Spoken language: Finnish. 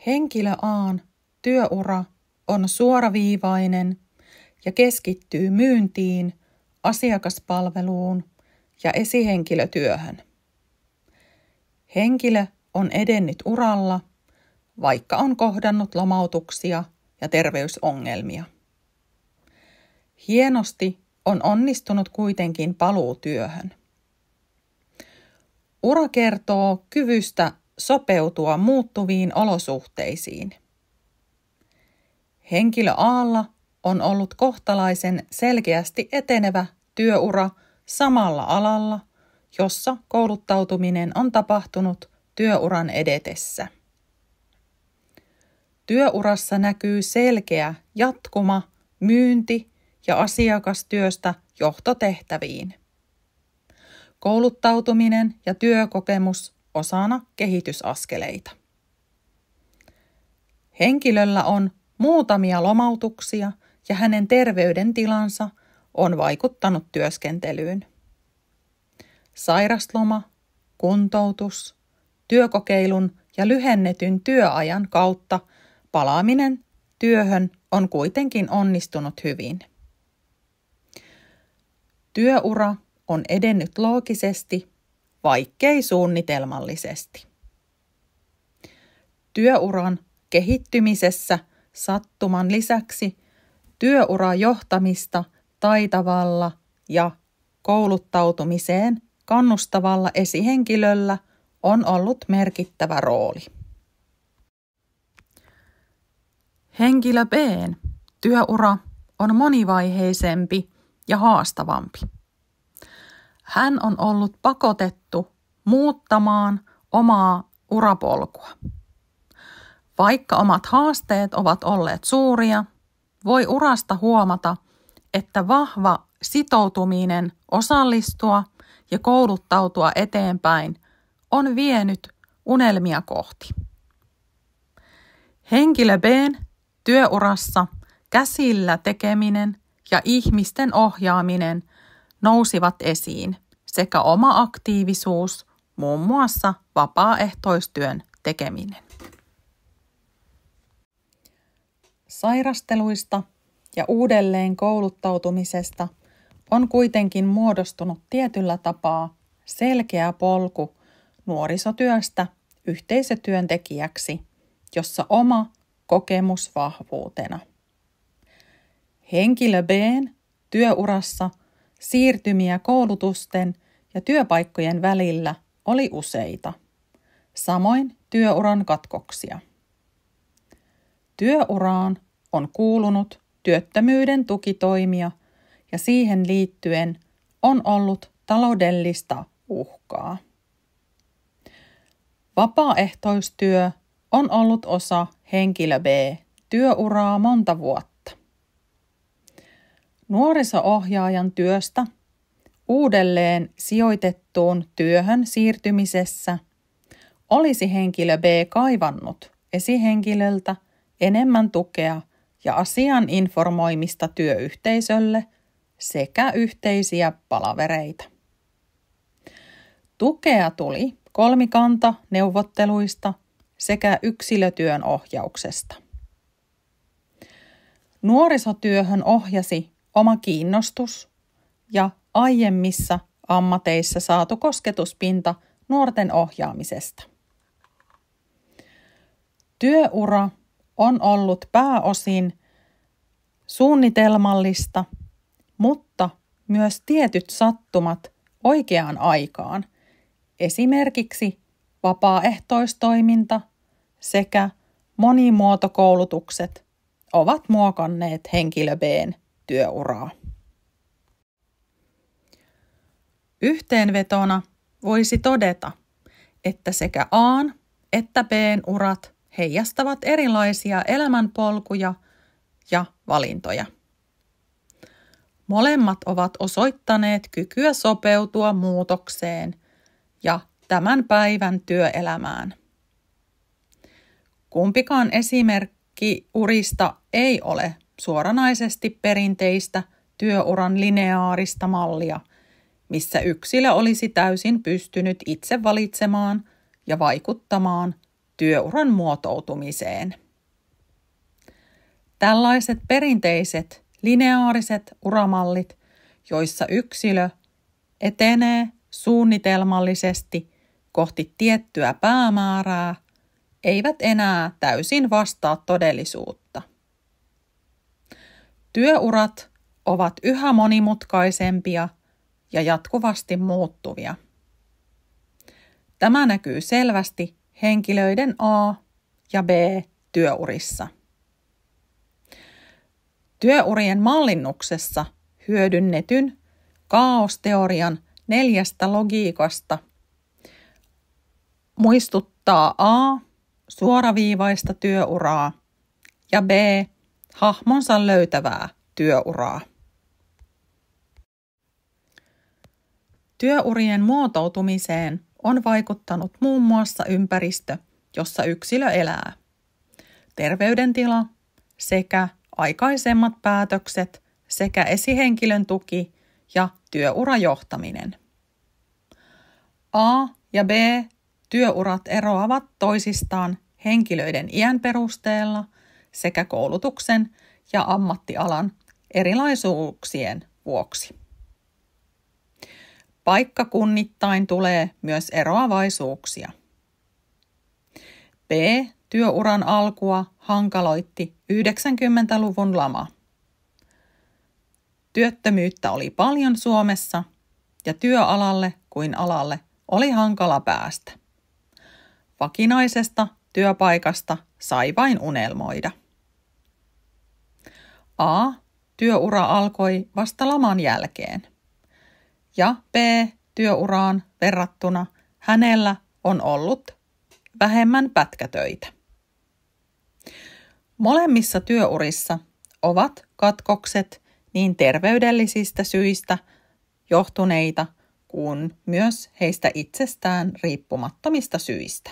Henkilö A:n työura on suoraviivainen ja keskittyy myyntiin, asiakaspalveluun ja esihenkilötyöhön. Henkilö on edennyt uralla, vaikka on kohdannut lomautuksia ja terveysongelmia. Hienosti on onnistunut kuitenkin paluu työhön. Ura kertoo kyvystä sopeutua muuttuviin olosuhteisiin. Henkilö A:lla on ollut kohtalaisen selkeästi etenevä työura samalla alalla, jossa kouluttautuminen on tapahtunut työuran edetessä. Työurassa näkyy selkeä jatkuma myynti- ja asiakastyöstä johtotehtäviin. Kouluttautuminen ja työkokemus osana kehitysaskeleita. Henkilöllä on muutamia lomautuksia ja hänen terveydentilansa on vaikuttanut työskentelyyn. Sairasloma, kuntoutus, työkokeilun ja lyhennetyn työajan kautta palaaminen työhön on kuitenkin onnistunut hyvin. Työura on edennyt loogisesti, vaikkei suunnitelmallisesti. Työuran kehittymisessä sattuman lisäksi työurajohtamista taitavalla ja kouluttautumiseen kannustavalla esihenkilöllä on ollut merkittävä rooli. Henkilö B:n työura on monivaiheisempi ja haastavampi. Hän on ollut pakotettu muuttamaan omaa urapolkua. Vaikka omat haasteet ovat olleet suuria, voi urasta huomata, että vahva sitoutuminen osallistua ja kouluttautua eteenpäin on vienyt unelmia kohti. Henkilö B:n työurassa käsillä tekeminen ja ihmisten ohjaaminen nousivat esiin sekä oma aktiivisuus, muun muassa vapaaehtoistyön tekeminen. Sairasteluista ja uudelleen kouluttautumisesta on kuitenkin muodostunut tietyllä tapaa selkeä polku nuorisotyöstä yhteisötyöntekijäksi, jossa oma kokemus vahvuutena. Henkilö B:n työurassa siirtymiä koulutusten ja työpaikkojen välillä oli useita, samoin työuran katkoksia. Työuraan on kuulunut työttömyyden tukitoimia ja siihen liittyen on ollut taloudellista uhkaa. Vapaaehtoistyö on ollut osa henkilö B-työuraa monta vuotta. Nuoriso-ohjaajan työstä uudelleen sijoitettuun työhön siirtymisessä olisi henkilö B kaivannut esihenkilöltä enemmän tukea ja asian informoimista työyhteisölle sekä yhteisiä palavereita. Tukea tuli kolmikanta-neuvotteluista sekä yksilötyön ohjauksesta. Nuorisotyöhön ohjasi oma kiinnostus ja aiemmissa ammateissa saatu kosketuspinta nuorten ohjaamisesta. Työura on ollut pääosin suunnitelmallista, mutta myös tietyt sattumat oikeaan aikaan, esimerkiksi vapaaehtoistoiminta sekä monimuotokoulutukset ovat muokanneet henkilö B:n työuraa. Yhteenvetona voisi todeta, että sekä A:n että B:n urat heijastavat erilaisia elämänpolkuja ja valintoja. Molemmat ovat osoittaneet kykyä sopeutua muutokseen ja tämän päivän työelämään. Kumpikaan esimerkki urista ei ole suoranaisesti perinteistä työuran lineaarista mallia, missä yksilö olisi täysin pystynyt itse valitsemaan ja vaikuttamaan työuran muotoutumiseen. Tällaiset perinteiset lineaariset uramallit, joissa yksilö etenee suunnitelmallisesti kohti tiettyä päämäärää, eivät enää täysin vastaa todellisuutta. Työurat ovat yhä monimutkaisempia ja jatkuvasti muuttuvia. Tämä näkyy selvästi henkilöiden A- ja B-työurissa. Työurien mallinnuksessa hyödynnetyn kaaosteorian 4 logiikasta muistuttaa A suoraviivaista työuraa ja B hahmonsa löytävää työuraa. Työurien muotoutumiseen on vaikuttanut muun muassa ympäristö, jossa yksilö elää, terveydentila sekä aikaisemmat päätökset sekä esihenkilön tuki ja työurajohtaminen. A- ja B-työurat eroavat toisistaan henkilöiden iän perusteella sekä koulutuksen ja ammattialan erilaisuuksien vuoksi. Paikkakunnittain tulee myös eroavaisuuksia. B-työuran alkua hankaloitti 90-luvun lama. Työttömyyttä oli paljon Suomessa ja työalalle kuin alalle oli hankala päästä. Vakinaisesta työpaikasta sai vain unelmoida. A-työura alkoi vasta laman jälkeen ja B-työuraan verrattuna hänellä on ollut vähemmän pätkätöitä. Molemmissa työurissa ovat katkokset niin terveydellisistä syistä johtuneita kuin myös heistä itsestään riippumattomista syistä.